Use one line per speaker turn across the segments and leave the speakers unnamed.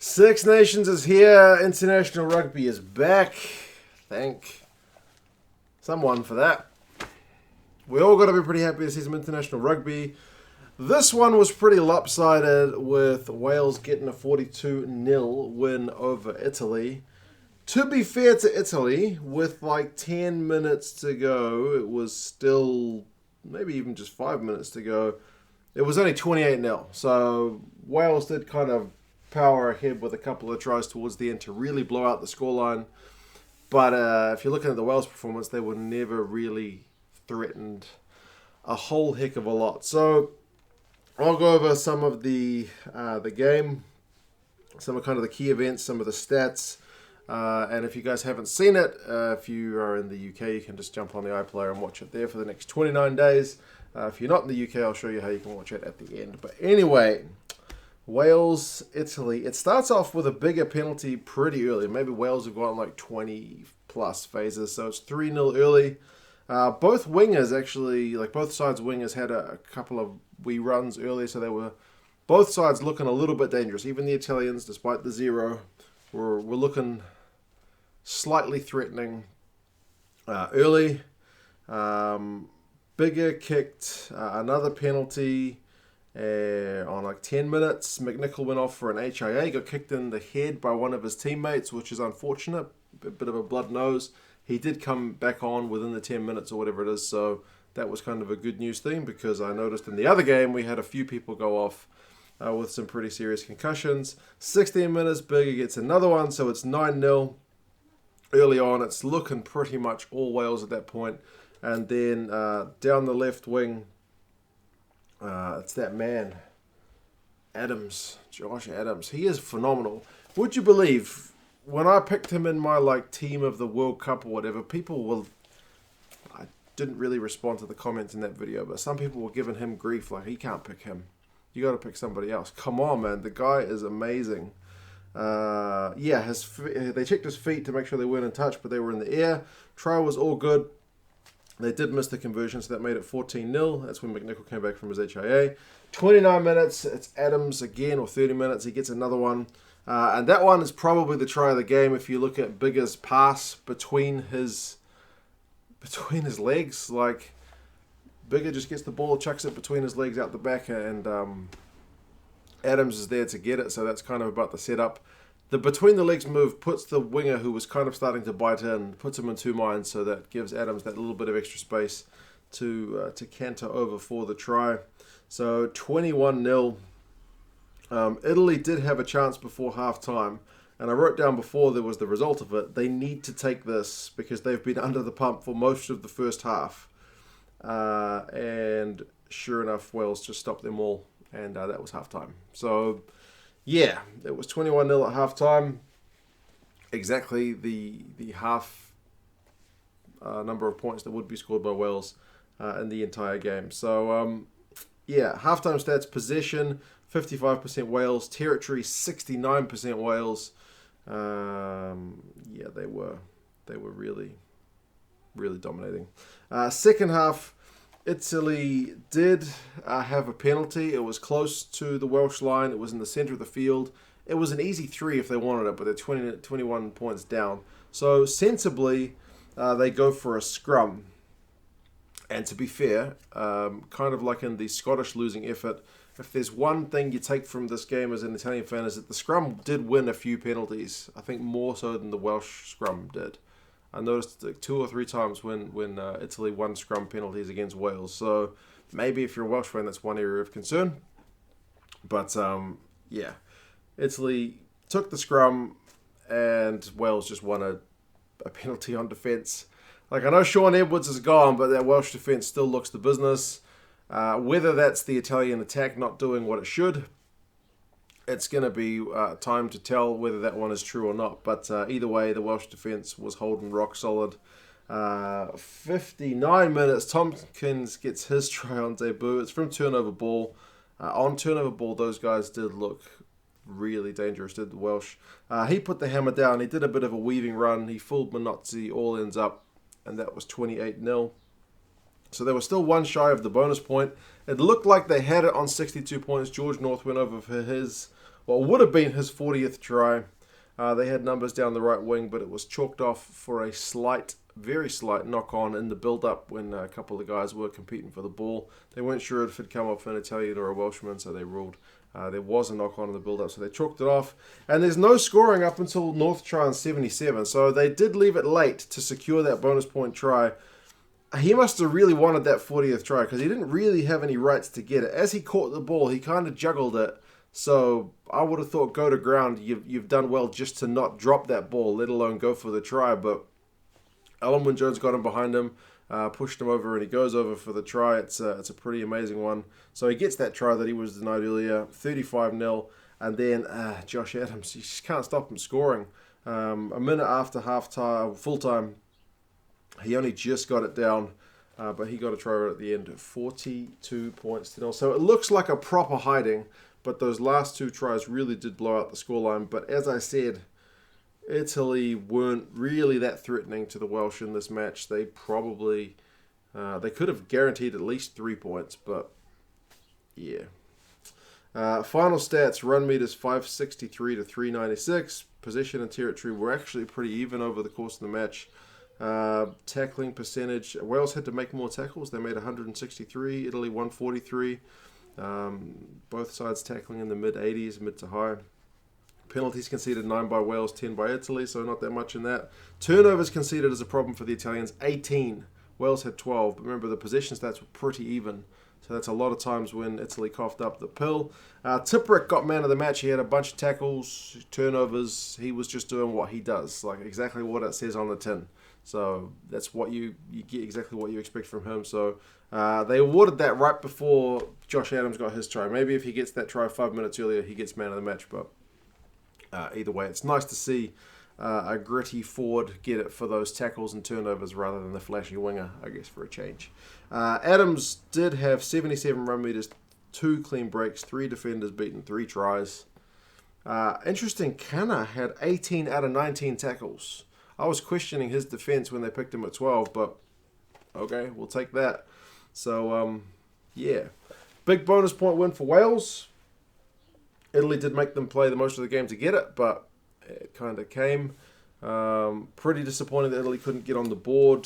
Six Nations is here. International rugby is back. Thank someone for that. We all got to be pretty happy to see some international rugby. This one was pretty lopsided with Wales getting a 42-0 win over Italy. To be fair to Italy, with like 10 minutes to go, it was still maybe even just 5 minutes to go. It was only 28-0. So Wales did kind of power ahead with a couple of tries towards the end to really blow out the scoreline. But if you're looking at the Wales performance, they were never really threatened a whole heck of a lot. So I'll go over some of the game, some of kind of the key events, some of the stats. And if you guys haven't seen it, if you are in the UK, you can just jump on the iPlayer and watch it there for the next 29 days. If you're not in the UK, I'll show you how you can watch it at the end. But anyway, Wales, Italy. It starts off with a bigger penalty pretty early. Maybe Wales have gotten like 20 plus phases, so it's 3-0 early. Both wingers actually, like both sides' wingers had a couple of wee runs early, so they were both sides looking a little bit dangerous. Even the Italians, despite the 0, were looking slightly threatening early. Bigger kicked another penalty on like 10 minutes. McNichol went off for an HIA, got kicked in the head by one of his teammates, which is unfortunate. A bit of a blood nose. He did come back on within the 10 minutes or whatever it is, so that was kind of a good news thing, because I noticed in the other game we had a few people go off with some pretty serious concussions. 16 minutes, Berger gets another one, so it's 9-0 early on. It's looking pretty much all Wales at that point. And then down the left wing, it's that man, Adams, Josh Adams. He is phenomenal. Would you believe, when I picked him in my like team of the World Cup or whatever, I didn't really respond to the comments in that video, but some people were giving him grief, like, he can't pick him. You got to pick somebody else. Come on, man. The guy is amazing. They checked his feet to make sure they weren't in touch, but they were in the air. Trial was all good. They did miss the conversion, so that made it 14-0. That's when McNichol came back from his HIA. 29 minutes, it's Adams again, or 30 minutes, he gets another one. And that one is probably the try of the game if you look at Bigger's pass between his legs. Like, Bigger just gets the ball, chucks it between his legs out the back, and Adams is there to get it, so that's kind of about the setup. The between the legs move puts the winger, who was kind of starting to bite in, puts him in two minds, so that gives Adams that little bit of extra space to canter over for the try. So 21-0. Italy did have a chance before half-time, and I wrote down before there was the result of it, they need to take this because they've been under the pump for most of the first half. And sure enough, Wales just stopped them all, and that was half-time. So yeah, it was 21-0 at halftime. Exactly the half number of points that would be scored by Wales in the entire game. So, halftime stats: possession, 55% Wales; territory, 69% Wales. They were really, really dominating. Second half, Italy did have a penalty. It was close to the Welsh line. It was in the centre of the field. It was an easy 3 if they wanted it, but they're 21 points down. So sensibly, they go for a scrum. And to be fair, kind of like in the Scottish losing effort, if there's one thing you take from this game as an Italian fan, is that the scrum did win a few penalties. I think more so than the Welsh scrum did. I noticed like 2 or 3 times when Italy won scrum penalties against Wales. So maybe if you're a Welsh fan, that's one area of concern. But Italy took the scrum and Wales just won a penalty on defence. Like, I know Sean Edwards is gone, but that Welsh defence still looks the business. Whether that's the Italian attack not doing what it should, it's going to be time to tell whether that one is true or not. But either way, the Welsh defence was holding rock solid. 59 minutes, Tompkins gets his try on debut. It's from turnover ball. On turnover ball, those guys did look really dangerous, did the Welsh. He put the hammer down. He did a bit of a weaving run. He fooled Minozzi, all ends up, and that was 28-0. So they were still one shy of the bonus point. It looked like they had it on 62 points. George North went over for his what would have been his 40th try. They had numbers down the right wing, but it was chalked off for a slight, very slight knock-on in the build-up when a couple of guys were competing for the ball. They weren't sure if it had come off an Italian or a Welshman, so they ruled there was a knock-on in the build-up, so they chalked it off. And there's no scoring up until North try on 77, so they did leave it late to secure that bonus point try. He must have really wanted that 40th try because he didn't really have any rights to get it. As he caught the ball, he kind of juggled it. So I would have thought, go to ground, you've done well just to not drop that ball, let alone go for the try. But Alan Wynne-Jones got him behind him, pushed him over, and he goes over for the try. It's a pretty amazing one. So he gets that try that he was denied earlier, 35-0. And then Josh Adams, you just can't stop him scoring. A minute after half-time, full-time, he only just got it down. But he got a try right at the end, 42 points to 0. So it looks like a proper hiding. But those last two tries really did blow out the scoreline. But as I said, Italy weren't really that threatening to the Welsh in this match. They probably, they could have guaranteed at least 3 points, but yeah. Final stats, run meters 563 to 396. Possession and territory were actually pretty even over the course of the match. Tackling percentage, Wales had to make more tackles. They made 163, Italy 143. Both sides tackling in the mid-80s, mid to high. Penalties conceded 9 by Wales, 10 by Italy, so not that much in that. Turnovers conceded is a problem for the Italians, 18. Wales had 12, but remember the possession stats were pretty even. So that's a lot of times when Italy coughed up the pill. Tipuric got man of the match. He had a bunch of tackles, turnovers. He was just doing what he does, like exactly what it says on the tin. So that's what you get, exactly what you expect from him. So they awarded that right before Josh Adams got his try. Maybe if he gets that try 5 minutes earlier, he gets man of the match. But either way, it's nice to see a gritty forward get it for those tackles and turnovers rather than the flashy winger, I guess, for a change. Adams did have 77 run meters, 2 clean breaks, 3 defenders beaten, 3 tries. Interesting, Canna had 18 out of 19 tackles. I was questioning his defense when they picked him at 12, but okay, we'll take that. So, yeah. Big bonus point win for Wales. Italy did make them play the most of the game to get it, but it kind of came. Pretty disappointed that Italy couldn't get on the board,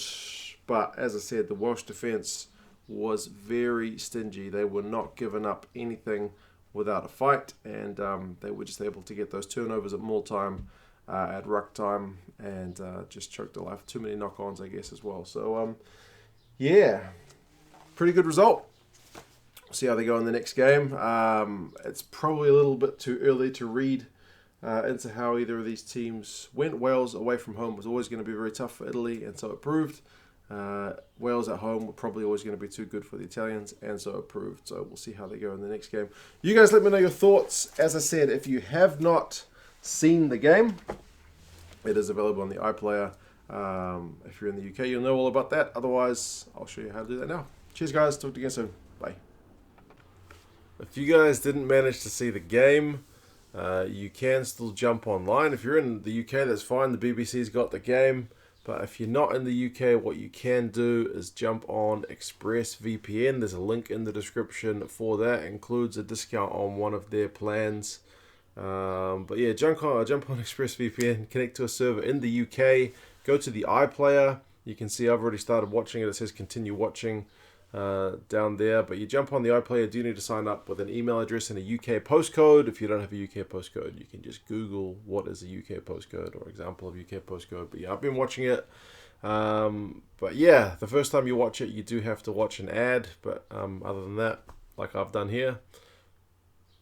but as I said, the Welsh defense was very stingy. They were not giving up anything without a fight, and they were just able to get those turnovers at maul time, at ruck time, and just choked the life. Too many knock-ons, I guess, as well. So, yeah, pretty good result. See how they go in the next game. It's probably a little bit too early to read into how either of these teams went. Wales away from home was always going to be very tough for Italy, and so it proved. Wales at home were probably always going to be too good for the Italians, and so it proved. So we'll see how they go in the next game. You guys let me know your thoughts. As I said, if you have not seen the game, it is available on the iPlayer. If you're in the UK, you'll know all about that. Otherwise, I'll show you how to do that now. Cheers, guys. Talk to you again soon. Bye. If you guys didn't manage to see the game, you can still jump online. If you're in the UK, that's fine. The BBC's got the game. But if you're not in the UK, what you can do is jump on ExpressVPN. There's a link in the description for that. It includes a discount on one of their plans. But yeah, jump on ExpressVPN, connect to a server in the UK, go to the iPlayer. You can see I've already started watching it. It says continue watching down there. But you jump on the iPlayer, you do need to sign up with an email address and a UK postcode. If you don't have a UK postcode, you can just Google what is a UK postcode or example of UK postcode. But yeah, I've been watching it. But yeah, the first time you watch it, you do have to watch an ad. But other than that, like I've done here,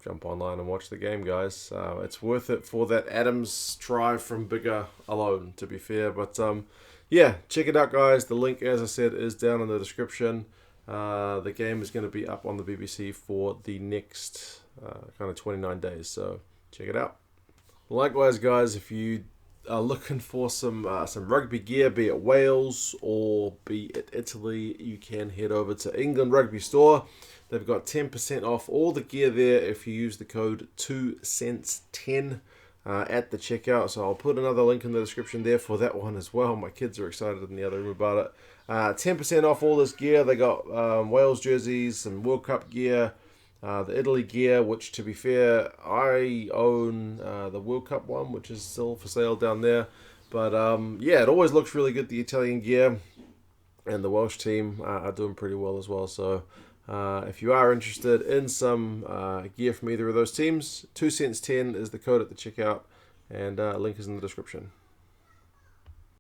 jump online and watch the game, guys. It's worth it for that Adams try from Bigger alone, to be fair. But yeah, check it out, guys. The link, as I said, is down in the description. The game is going to be up on the BBC for the next kind of 29 days, so check it out. Likewise, guys, if you are looking for some rugby gear, be it Wales or be it Italy, you can head over to England Rugby Store. They've got 10% off all the gear there if you use the code 2cents10 at the checkout. So I'll put another link in the description there for that one as well. My kids are excited in the other room about it. 10% off all this gear. They got Wales jerseys and World Cup gear, The Italy gear, which to be fair, I own the World Cup one, which is still for sale down there. But yeah, it always looks really good, the Italian gear. And the Welsh team are doing pretty well as well. So if you are interested in some gear from either of those teams, 2 cents 10 is the code at the checkout, and link is in the description.